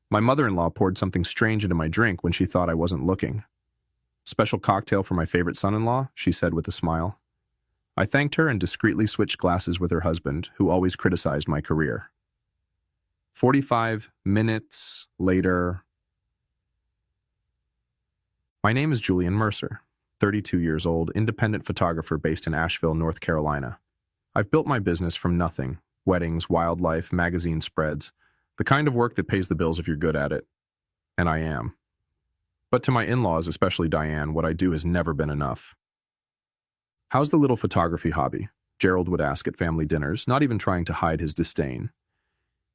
My mother-in-law poured something strange into my drink when she thought I wasn't looking. Special cocktail for my favorite son-in-law, she said with a smile. I thanked her and discreetly switched glasses with her husband, who always criticized my career. 45 minutes later. My name is Julian Mercer, 32 years old, independent photographer based in Asheville, North Carolina. I've built my business from nothing: weddings, wildlife, magazine spreads, the kind of work that pays the bills if you're good at it. And I am. But to my in-laws, especially Diane, what I do has never been enough. How's the little photography hobby? Gerald would ask at family dinners, not even trying to hide his disdain.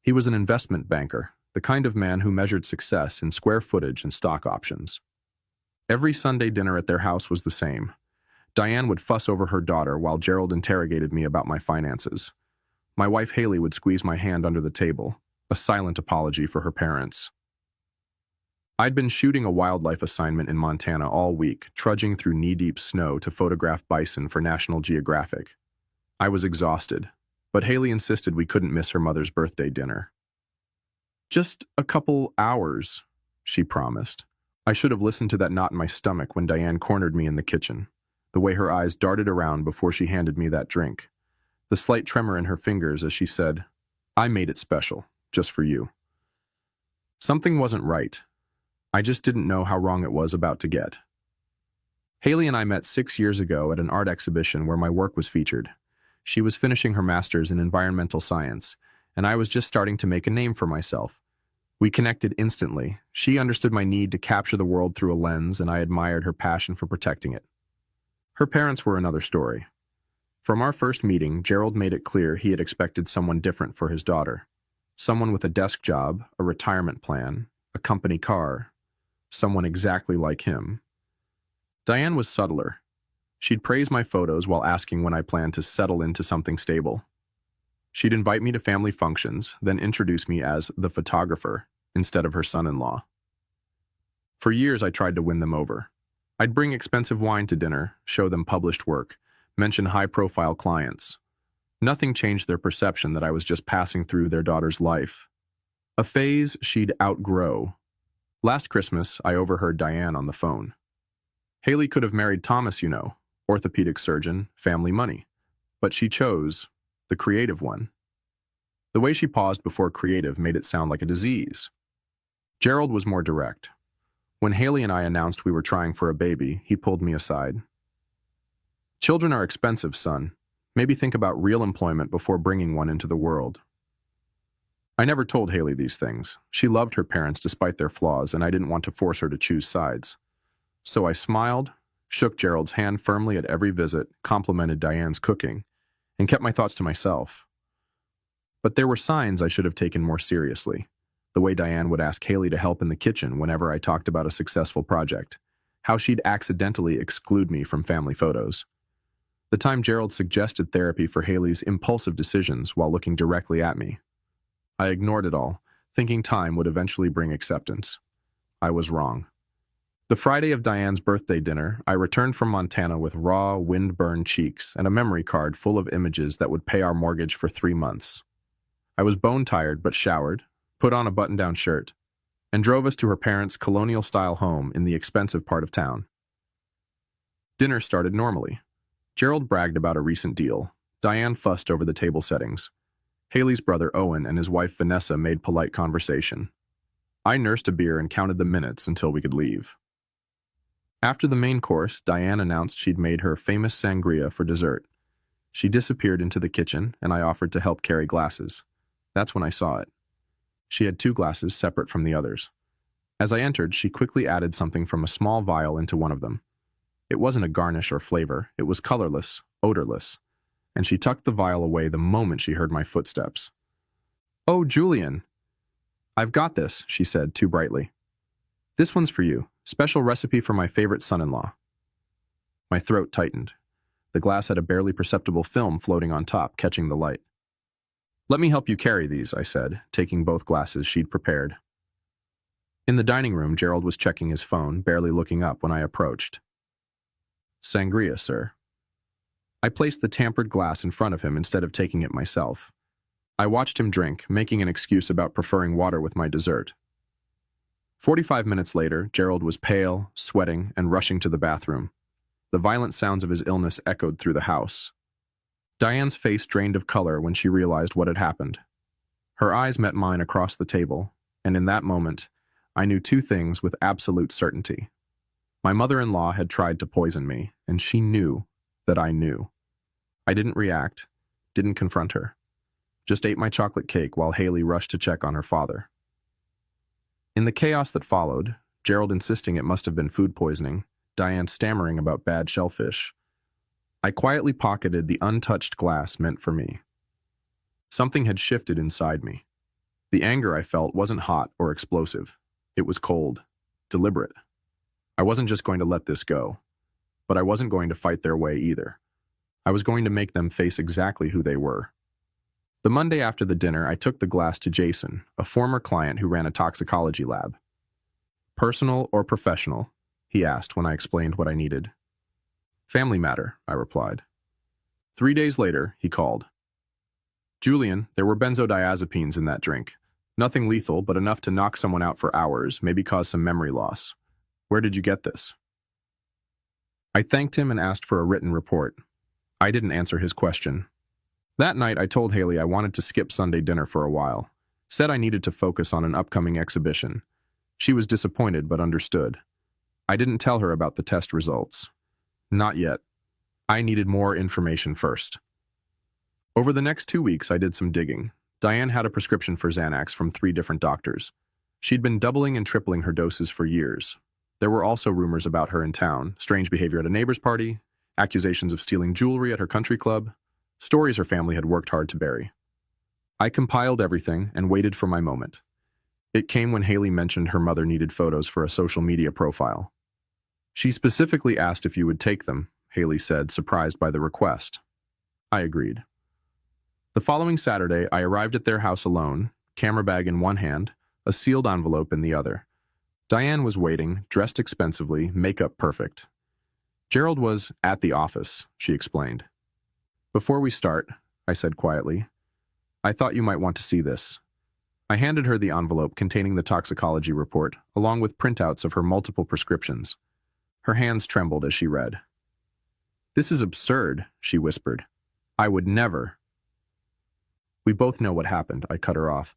He was an investment banker, the kind of man who measured success in square footage and stock options. Every Sunday dinner at their house was the same. Diane would fuss over her daughter while Gerald interrogated me about my finances. My wife Haley would squeeze my hand under the table, a silent apology for her parents. I'd been shooting a wildlife assignment in Montana all week, trudging through knee-deep snow to photograph bison for National Geographic. I was exhausted, but Haley insisted we couldn't miss her mother's birthday dinner. Just a couple hours, she promised. I should have listened to that knot in my stomach when Diane cornered me in the kitchen, the way her eyes darted around before she handed me that drink, the slight tremor in her fingers as she said, "I made it special, just for you." Something wasn't right. I just didn't know how wrong it was about to get. Haley and I met 6 years ago at an art exhibition where my work was featured. She was finishing her master's in environmental science, and I was just starting to make a name for myself. We connected instantly. She understood my need to capture the world through a lens, and I admired her passion for protecting it. Her parents were another story. From our first meeting, Gerald made it clear he had expected someone different for his daughter. Someone with a desk job, a retirement plan, a company car. Someone exactly like him. Diane was subtler. She'd praise my photos while asking when I planned to settle into something stable. She'd invite me to family functions, then introduce me as the photographer instead of her son-in-law. For years, I tried to win them over. I'd bring expensive wine to dinner, show them published work, mention high-profile clients. Nothing changed their perception that I was just passing through their daughter's life. A phase she'd outgrow. Last Christmas, I overheard Diane on the phone. Haley could have married Thomas, orthopedic surgeon, family money. But she chose the creative one. The way she paused before creative made it sound like a disease. Gerald was more direct. When Haley and I announced we were trying for a baby, he pulled me aside. "Children are expensive, son. Maybe think about real employment before bringing one into the world." I never told Haley these things. She loved her parents despite their flaws, and I didn't want to force her to choose sides. So I smiled, shook Gerald's hand firmly at every visit, complimented Diane's cooking, and kept my thoughts to myself. But there were signs I should have taken more seriously. The way Diane would ask Haley to help in the kitchen whenever I talked about a successful project. How she'd accidentally exclude me from family photos. The time Gerald suggested therapy for Haley's impulsive decisions while looking directly at me. I ignored it all, thinking time would eventually bring acceptance. I was wrong. The Friday of Diane's birthday dinner, I returned from Montana with raw, wind-burned cheeks and a memory card full of images that would pay our mortgage for 3 months. I was bone-tired but showered, put on a button-down shirt, and drove us to her parents' colonial-style home in the expensive part of town. Dinner started normally. Gerald bragged about a recent deal. Diane fussed over the table settings. Haley's brother Owen and his wife Vanessa made polite conversation. I nursed a beer and counted the minutes until we could leave. After the main course, Diane announced she'd made her famous sangria for dessert. She disappeared into the kitchen, and I offered to help carry glasses. That's when I saw it. She had 2 glasses separate from the others. As I entered, she quickly added something from a small vial into one of them. It wasn't a garnish or flavor. It was colorless, odorless, and she tucked the vial away the moment she heard my footsteps. "Oh, Julian." "I've got this," she said, too brightly. "This one's for you. Special recipe for my favorite son-in-law." My throat tightened. The glass had a barely perceptible film floating on top, catching the light. "Let me help you carry these," I said, taking both glasses she'd prepared. In the dining room, Gerald was checking his phone, barely looking up when I approached. "Sangria, sir." I placed the tampered glass in front of him instead of taking it myself. I watched him drink, making an excuse about preferring water with my dessert. 45 minutes later, Gerald was pale, sweating, and rushing to the bathroom. The violent sounds of his illness echoed through the house. Diane's face drained of color when she realized what had happened. Her eyes met mine across the table, and in that moment, I knew two things with absolute certainty. My mother-in-law had tried to poison me, and she knew that I knew. I didn't react, didn't confront her. Just ate my chocolate cake while Haley rushed to check on her father. In the chaos that followed, Gerald insisting it must have been food poisoning, Diane stammering about bad shellfish, I quietly pocketed the untouched glass meant for me. Something had shifted inside me. The anger I felt wasn't hot or explosive. It was cold, deliberate. I wasn't just going to let this go, but I wasn't going to fight their way either. I was going to make them face exactly who they were. The Monday after the dinner, I took the glass to Jason, a former client who ran a toxicology lab. "Personal or professional?" he asked when I explained what I needed. "Family matter," I replied. 3 days later, he called. "Julian, there were benzodiazepines in that drink. Nothing lethal, but enough to knock someone out for hours, maybe cause some memory loss. Where did you get this?" I thanked him and asked for a written report. I didn't answer his question. That night, I told Haley I wanted to skip Sunday dinner for a while. Said I needed to focus on an upcoming exhibition. She was disappointed but understood. I didn't tell her about the test results. Not yet. I needed more information first. Over the next 2 weeks, I did some digging. Diane had a prescription for Xanax from 3 different doctors. She'd been doubling and tripling her doses for years. There were also rumors about her in town, strange behavior at a neighbor's party, accusations of stealing jewelry at her country club, stories her family had worked hard to bury. I compiled everything and waited for my moment. It came when Haley mentioned her mother needed photos for a social media profile. "She specifically asked if you would take them," Haley said, surprised by the request. I agreed. The following Saturday, I arrived at their house alone, camera bag in one hand, a sealed envelope in the other. Diane was waiting, dressed expensively, makeup perfect. "Gerald was at the office," she explained. "Before we start," I said quietly, "I thought you might want to see this." I handed her the envelope containing the toxicology report, along with printouts of her multiple prescriptions. Her hands trembled as she read. "This is absurd," she whispered. "I would never." "We both know what happened," I cut her off.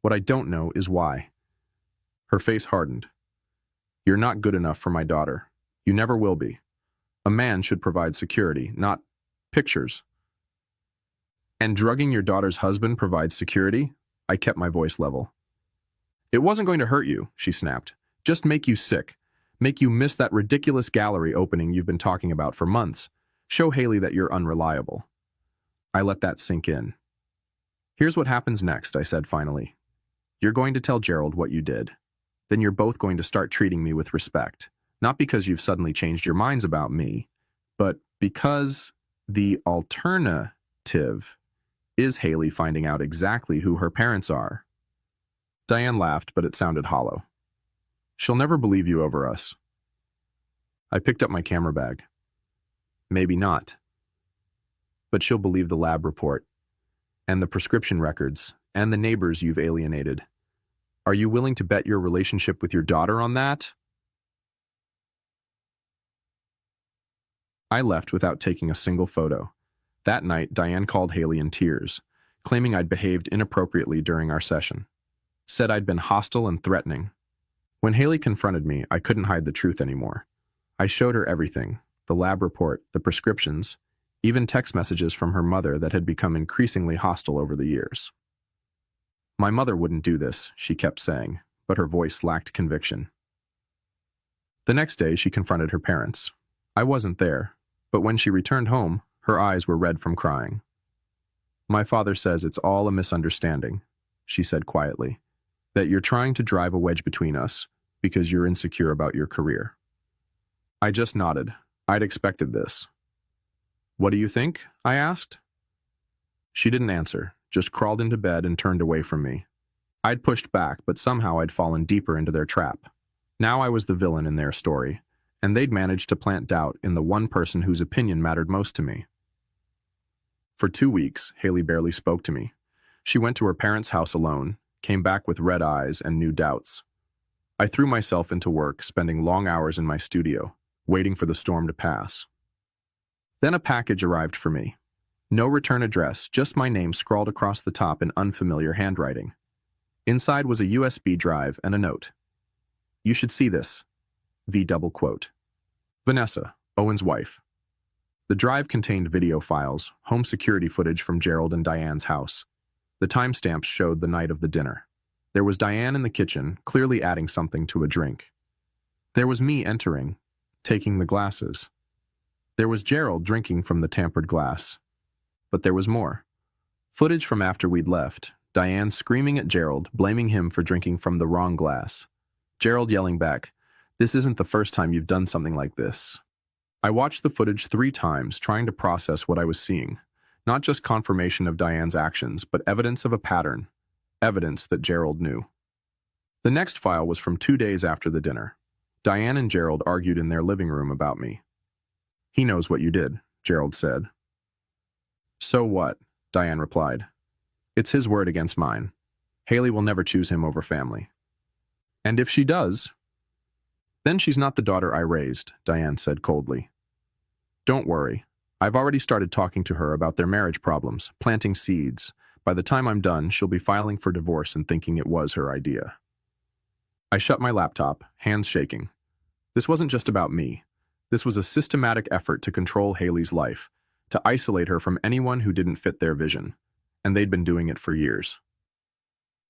"What I don't know is why." Her face hardened. "You're not good enough for my daughter. You never will be. A man should provide security, not pictures." "And drugging your daughter's husband provides security?" I kept my voice level. "It wasn't going to hurt you," she snapped. "Just make you sick. Make you miss that ridiculous gallery opening you've been talking about for months. Show Haley that you're unreliable." I let that sink in. "Here's what happens next," I said finally. "You're going to tell Gerald what you did. Then you're both going to start treating me with respect. Not because you've suddenly changed your minds about me, but because the alternative is Haley finding out exactly who her parents are." Diane laughed, but it sounded hollow. "She'll never believe you over us." I picked up my camera bag. "Maybe not. But she'll believe the lab report, and the prescription records, and the neighbors you've alienated. Are you willing to bet your relationship with your daughter on that?" I left without taking a single photo. That night, Diane called Haley in tears, claiming I'd behaved inappropriately during our session. Said I'd been hostile and threatening. When Haley confronted me, I couldn't hide the truth anymore. I showed her everything, the lab report, the prescriptions, even text messages from her mother that had become increasingly hostile over the years. "My mother wouldn't do this," she kept saying, but her voice lacked conviction. The next day, she confronted her parents. I wasn't there, but when she returned home, her eyes were red from crying. "My father says it's all a misunderstanding," she said quietly, "that you're trying to drive a wedge between us because you're insecure about your career." I just nodded. I'd expected this. "What do you think?" I asked. She didn't answer, just crawled into bed and turned away from me. I'd pushed back, but somehow I'd fallen deeper into their trap. Now I was the villain in their story, and they'd managed to plant doubt in the one person whose opinion mattered most to me. For 2 weeks, Haley barely spoke to me. She went to her parents' house alone, came back with red eyes and new doubts. I threw myself into work, spending long hours in my studio, waiting for the storm to pass. Then a package arrived for me. No return address, just my name scrawled across the top in unfamiliar handwriting. Inside was a USB drive and a note. "You should see this." V double quote. Vanessa, Owen's wife. The drive contained video files, home security footage from Gerald and Diane's house. The timestamps showed the night of the dinner. There was Diane in the kitchen, clearly adding something to a drink. There was me entering, taking the glasses. There was Gerald drinking from the tampered glass. But there was more. Footage from after we'd left, Diane screaming at Gerald, blaming him for drinking from the wrong glass. Gerald yelling back, "This isn't the first time you've done something like this." I watched the footage 3 times, trying to process what I was seeing. Not just confirmation of Diane's actions, but evidence of a pattern. Evidence that Gerald knew. The next file was from 2 days after the dinner. Diane and Gerald argued in their living room about me. "He knows what you did," Gerald said. "So what?" Diane replied. "It's his word against mine. Haley will never choose him over family." "And if she does?" "Then she's not the daughter I raised," Diane said coldly. "Don't worry. I've already started talking to her about their marriage problems, planting seeds. By the time I'm done, she'll be filing for divorce and thinking it was her idea." I shut my laptop, hands shaking. This wasn't just about me. This was a systematic effort to control Haley's life, to isolate her from anyone who didn't fit their vision, and they'd been doing it for years.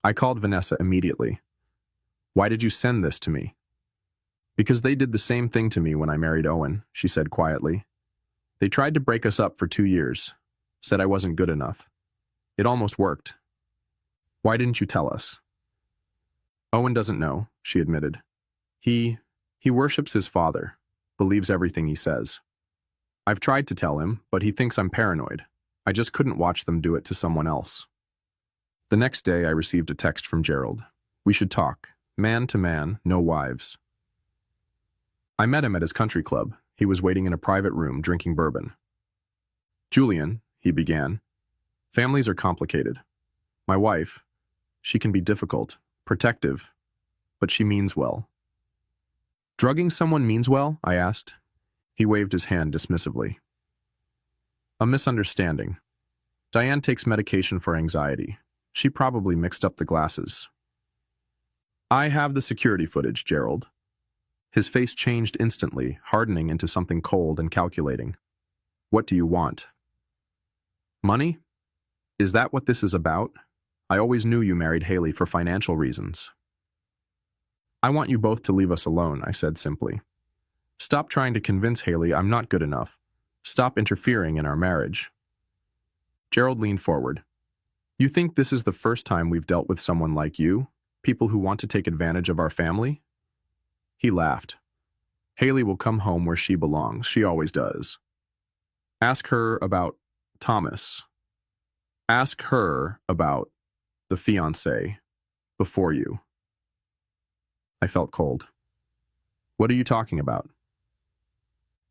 I called Vanessa immediately. "Why did you send this to me?" "Because they did the same thing to me when I married Owen," she said quietly. "They tried to break us up for 2 years, said I wasn't good enough. It almost worked." "Why didn't you tell us?" "Owen doesn't know," she admitted. He worships his father, believes everything he says. I've tried to tell him, but he thinks I'm paranoid. I just couldn't watch them do it to someone else." The next day, I received a text from Gerald. "We should talk. Man to man, no wives." I met him at his country club. He was waiting in a private room, drinking bourbon. "Julian," he began, "families are complicated. My wife, she can be difficult, protective, but she means well." "Drugging someone means well?" I asked. He waved his hand dismissively. "A misunderstanding. Diane takes medication for anxiety. She probably mixed up the glasses." "I have the security footage, Gerald." His face changed instantly, hardening into something cold and calculating. "What do you want?" "Money? Is that what this is about? I always knew you married Haley for financial reasons." "I want you both to leave us alone," I said simply. "Stop trying to convince Haley I'm not good enough. Stop interfering in our marriage." Gerald leaned forward. "You think this is the first time we've dealt with someone like you? People who want to take advantage of our family?" He laughed. "Haley will come home where she belongs. She always does. Ask her about Thomas. Ask her about the fiancé before you." I felt cold. "What are you talking about?"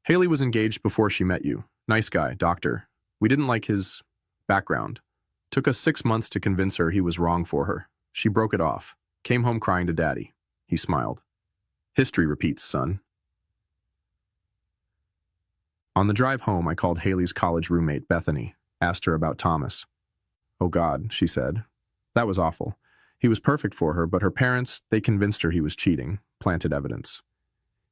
"Haley was engaged before she met you. Nice guy, doctor. We didn't like his background. Took us 6 months to convince her he was wrong for her. She broke it off. Came home crying to Daddy." He smiled. "History repeats, son." On the drive home, I called Haley's college roommate, Bethany, asked her about Thomas. "Oh God," she said. "That was awful. He was perfect for her, but her parents, they convinced her he was cheating, planted evidence.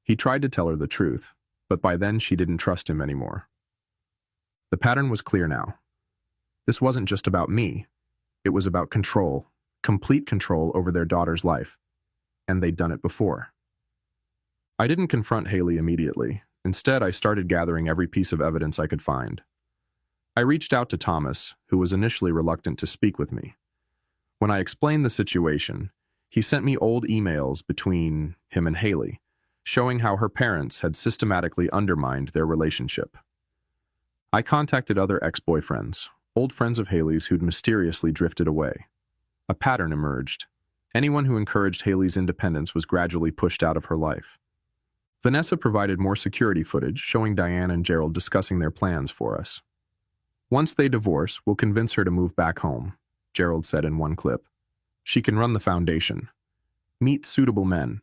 He tried to tell her the truth, but by then she didn't trust him anymore." The pattern was clear now. This wasn't just about me. It was about control, complete control over their daughter's life. And they'd done it before. I didn't confront Haley immediately. Instead, I started gathering every piece of evidence I could find. I reached out to Thomas, who was initially reluctant to speak with me. When I explained the situation, he sent me old emails between him and Haley, showing how her parents had systematically undermined their relationship. I contacted other ex-boyfriends, old friends of Haley's who'd mysteriously drifted away. A pattern emerged. Anyone who encouraged Haley's independence was gradually pushed out of her life. Vanessa provided more security footage showing Diane and Gerald discussing their plans for us. "Once they divorce, we'll convince her to move back home," Gerald said in one clip. "She can run the foundation. Meet suitable men.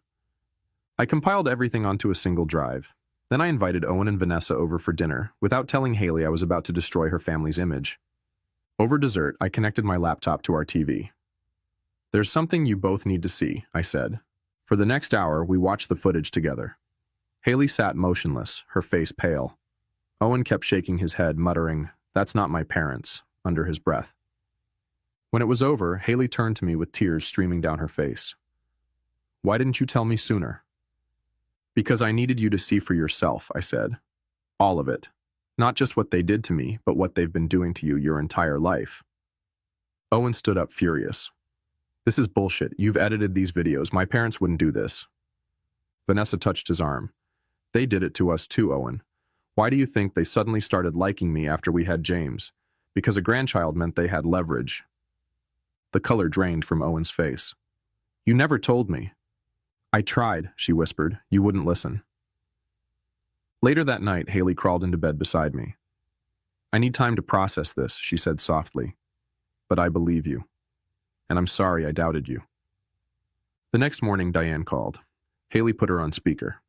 I compiled everything onto a single drive. Then I invited Owen and Vanessa over for dinner, without telling Haley I was about to destroy her family's image. Over dessert, I connected my laptop to our TV. "There's something you both need to see," I said. For the next hour, we watched the footage together. Haley sat motionless, her face pale. Owen kept shaking his head, muttering, "That's not my parents," under his breath. When it was over, Haley turned to me with tears streaming down her face. "Why didn't you tell me sooner?" "Because I needed you to see for yourself," I said. "All of it. Not just what they did to me, but what they've been doing to you your entire life." Owen stood up furious. "This is bullshit. You've edited these videos. My parents wouldn't do this." Vanessa touched his arm. "They did it to us too, Owen. Why do you think they suddenly started liking me after we had James? Because a grandchild meant they had leverage." The color drained from Owen's face. "You never told me." "I tried," she whispered. "You wouldn't listen." Later that night, Haley crawled into bed beside me. "I need time to process this," she said softly. "But I believe you. And I'm sorry I doubted you." The next morning, Diane called. Haley put her on speaker.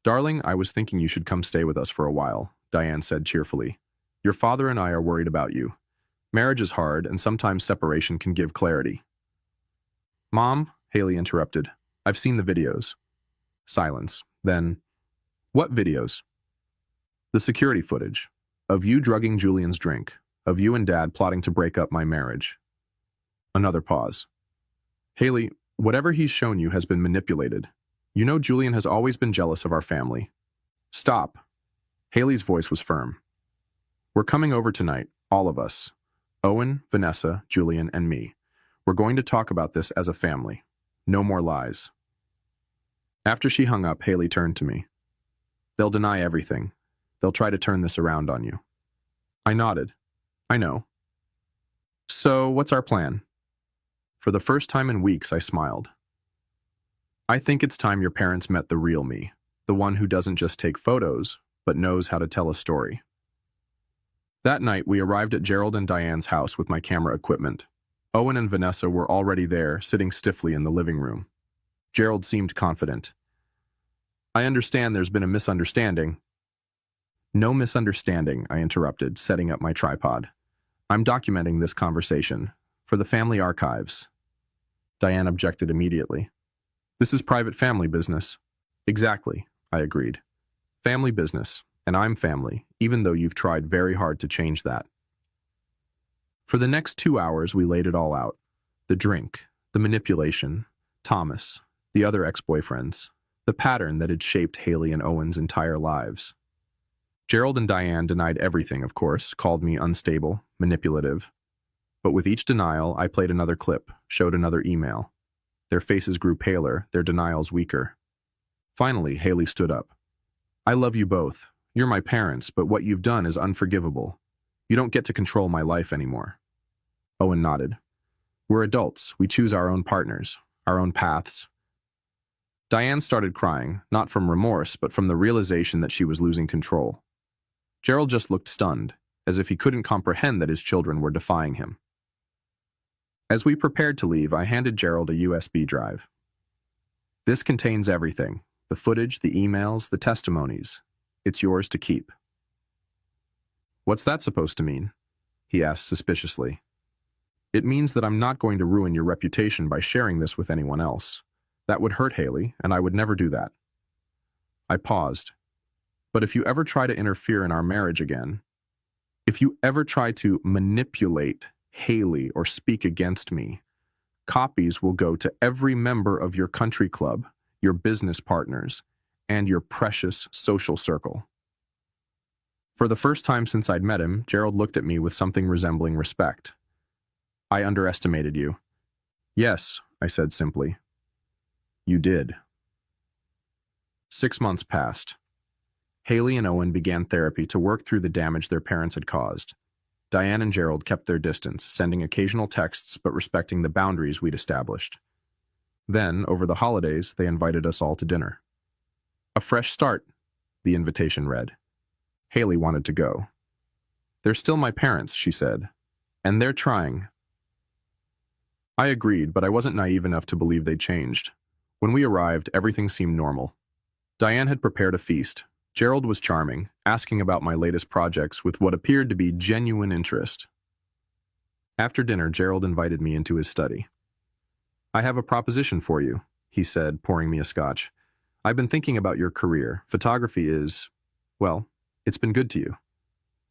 "Darling, I was thinking you should come stay with us for a while," Diane said cheerfully. "Your father and I are worried about you. Marriage is hard, and sometimes separation can give clarity." "Mom," Haley interrupted, "I've seen the videos." Silence. Then, "What videos?" "The security footage. Of you drugging Julian's drink. Of you and Dad plotting to break up my marriage." Another pause. "Haley, whatever he's shown you has been manipulated. You know Julian has always been jealous of our family." "Stop." Haley's voice was firm. "We're coming over tonight, all of us. Owen, Vanessa, Julian, and me. We're going to talk about this as a family. No more lies." After she hung up, Haley turned to me. "They'll deny everything. They'll try to turn this around on you." I nodded. "I know." "So, what's our plan?" For the first time in weeks, I smiled. "I think it's time your parents met the real me, the one who doesn't just take photos, but knows how to tell a story." That night, we arrived at Gerald and Diane's house with my camera equipment. Owen and Vanessa were already there, sitting stiffly in the living room. Gerald seemed confident. "I understand there's been a misunderstanding." "No misunderstanding," I interrupted, setting up my tripod. "I'm documenting this conversation for the family archives." Diane objected immediately. "This is private family business." "Exactly," I agreed. "Family business, and I'm family, even though you've tried very hard to change that." For the next 2 hours, we laid it all out. The drink, the manipulation, Thomas, the other ex-boyfriends, the pattern that had shaped Haley and Owen's entire lives. Gerald and Diane denied everything, of course, called me unstable, manipulative. But with each denial, I played another clip, showed another email. Their faces grew paler, their denials weaker. Finally, Haley stood up. "I love you both. You're my parents, but what you've done is unforgivable. You don't get to control my life anymore." Owen nodded. "We're adults. We choose our own partners, our own paths." Diane started crying, not from remorse, but from the realization that she was losing control. Gerald just looked stunned, as if he couldn't comprehend that his children were defying him. As we prepared to leave, I handed Gerald a USB drive. "This contains everything, the footage, the emails, the testimonies. It's yours to keep." "What's that supposed to mean?" he asked suspiciously. "It means that I'm not going to ruin your reputation by sharing this with anyone else. That would hurt Haley, and I would never do that." I paused. "But if you ever try to interfere in our marriage again, if you ever try to manipulate Haley or speak against me, copies will go to every member of your country club, your business partners, and your precious social circle." For the first time since I'd met him, Gerald looked at me with something resembling respect. "I underestimated you." "Yes," I said simply. "You did." 6 months passed. Haley and Owen began therapy to work through the damage their parents had caused. Diane and Gerald kept their distance, sending occasional texts but respecting the boundaries we'd established. Then, over the holidays, they invited us all to dinner. "A fresh start," the invitation read. Haley wanted to go. "They're still my parents," she said, "and they're trying." I agreed, but I wasn't naive enough to believe they'd changed. When we arrived, everything seemed normal. Diane had prepared a feast. Gerald was charming, asking about my latest projects with what appeared to be genuine interest. After dinner, Gerald invited me into his study. "I have a proposition for you," he said, pouring me a scotch. "I've been thinking about your career. Photography is, well, it's been good to you.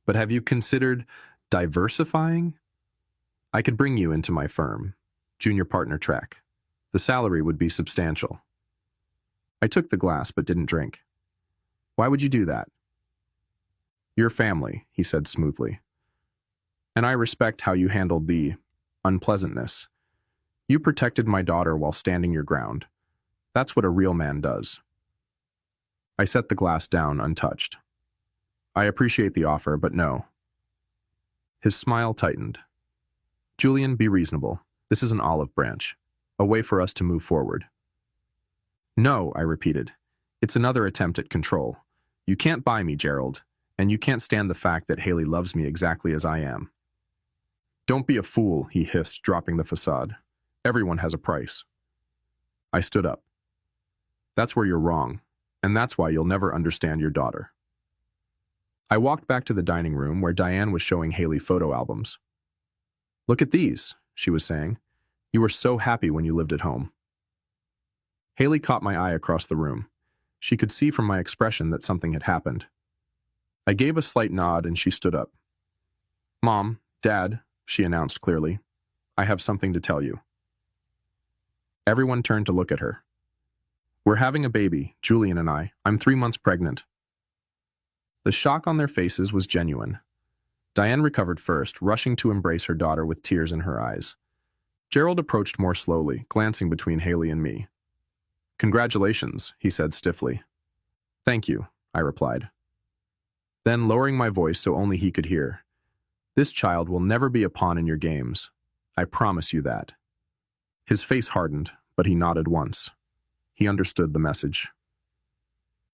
But have you considered diversifying? I could bring you into my firm, junior partner track. The salary would be substantial." I took the glass but didn't drink. "Why would you do that?" "Your family," he said smoothly. "And I respect how you handled the unpleasantness. You protected my daughter while standing your ground. That's what a real man does." I set the glass down untouched. "I appreciate the offer, but no." His smile tightened. "Julian, be reasonable. This is an olive branch, a way for us to move forward." "No," I repeated. "It's another attempt at control. You can't buy me, Gerald, and you can't stand the fact that Haley loves me exactly as I am." "Don't be a fool," he hissed, dropping the facade. "Everyone has a price." I stood up. "That's where you're wrong, and that's why you'll never understand your daughter." I walked back to the dining room where Diane was showing Haley photo albums. "Look at these," she was saying. "You were so happy when you lived at home." Haley caught my eye across the room. She could see from my expression that something had happened. I gave a slight nod and she stood up. "Mom, Dad," she announced clearly, "I have something to tell you." Everyone turned to look at her. "We're having a baby, Julian and I. I'm 3 months pregnant." The shock on their faces was genuine. Diane recovered first, rushing to embrace her daughter with tears in her eyes. Gerald approached more slowly, glancing between Haley and me. "Congratulations," he said stiffly. "Thank you," I replied. Then, lowering my voice so only he could hear, "This child will never be a pawn in your games. I promise you that." His face hardened, but he nodded once. He understood the message.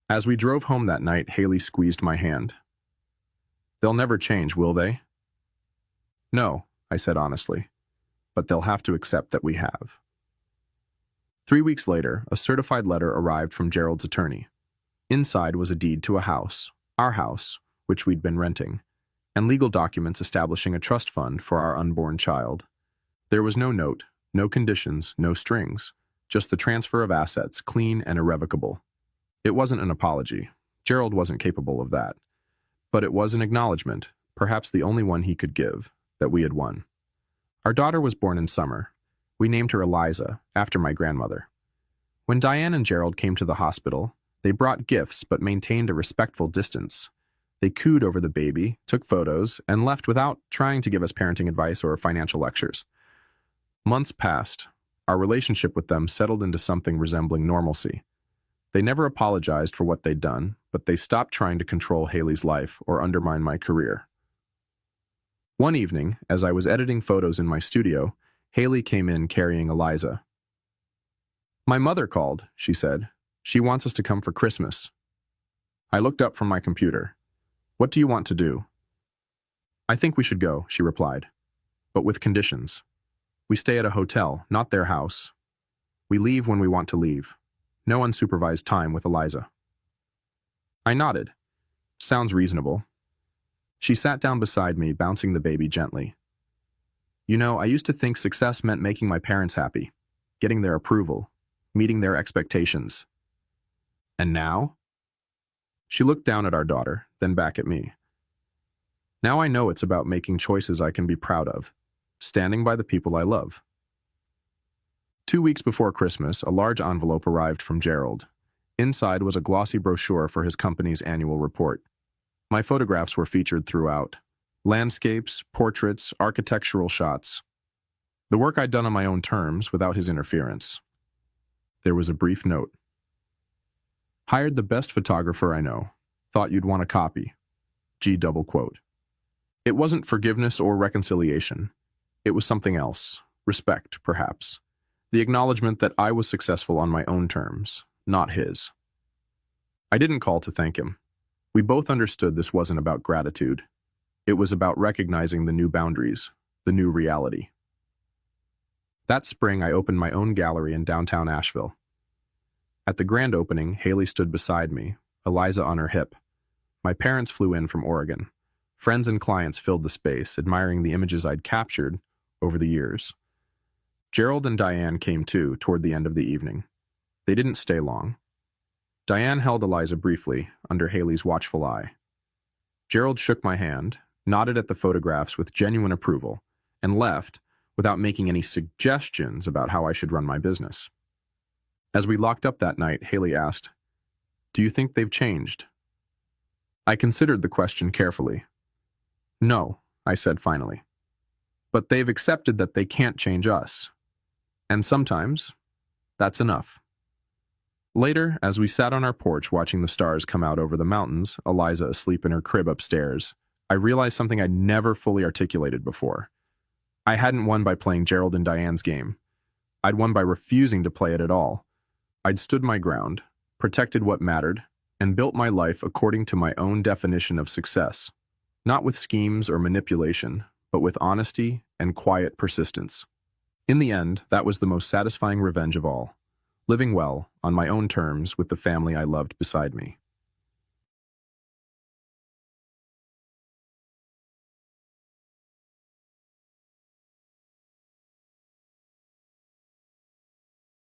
As we drove home that night, Haley squeezed my hand. "They'll never change, will they?" "No," I said honestly, "but they'll have to accept that we have." 3 weeks later, a certified letter arrived from Gerald's attorney. Inside was a deed to a house, our house, which we'd been renting, and legal documents establishing a trust fund for our unborn child. There was no note, no conditions, no strings, just the transfer of assets, clean and irrevocable. It wasn't an apology. Gerald wasn't capable of that. But it was an acknowledgement, perhaps the only one he could give, that we had won. Our daughter was born in summer. We named her Eliza, after my grandmother. When Diane and Gerald came to the hospital, they brought gifts but maintained a respectful distance. They cooed over the baby, took photos, and left without trying to give us parenting advice or financial lectures. Months passed. Our relationship with them settled into something resembling normalcy. They never apologized for what they'd done, but they stopped trying to control Haley's life or undermine my career. One evening, as I was editing photos in my studio, Haley came in carrying Eliza. "My mother called," she said. "She wants us to come for Christmas." I looked up from my computer. "What do you want to do?" "I think we should go," she replied, "but with conditions. We stay at a hotel, not their house. We leave when we want to leave. No unsupervised time with Eliza." I nodded. "Sounds reasonable." She sat down beside me, bouncing the baby gently. "You know, I used to think success meant making my parents happy, getting their approval, meeting their expectations. And now?" She looked down at our daughter, then back at me. "Now I know it's about making choices I can be proud of, standing by the people I love." 2 weeks before Christmas, a large envelope arrived from Gerald. Inside was a glossy brochure for his company's annual report. My photographs were featured throughout. Landscapes, portraits, architectural shots. The work I'd done on my own terms, without his interference. There was a brief note. "Hired the best photographer I know. Thought you'd want a copy. G double quote." It wasn't forgiveness or reconciliation. It was something else. Respect, perhaps. The acknowledgement that I was successful on my own terms, not his. I didn't call to thank him. We both understood this wasn't about gratitude. It was about recognizing the new boundaries, the new reality. That spring, I opened my own gallery in downtown Asheville. At the grand opening, Haley stood beside me, Eliza on her hip. My parents flew in from Oregon. Friends and clients filled the space, admiring the images I'd captured over the years. Gerald and Diane came too, toward the end of the evening. They didn't stay long. Diane held Eliza briefly, under Haley's watchful eye. Gerald shook my hand, nodded at the photographs with genuine approval, and left without making any suggestions about how I should run my business. As we locked up that night, Haley asked, "Do you think they've changed?" I considered the question carefully. "No," I said finally. "But they've accepted that they can't change us. And sometimes, that's enough." Later, as we sat on our porch watching the stars come out over the mountains, Eliza asleep in her crib upstairs, I realized something I'd never fully articulated before. I hadn't won by playing Gerald and Diane's game. I'd won by refusing to play it at all. I'd stood my ground, protected what mattered, and built my life according to my own definition of success. Not with schemes or manipulation, but with honesty and quiet persistence. In the end, that was the most satisfying revenge of all. Living well, on my own terms, with the family I loved beside me.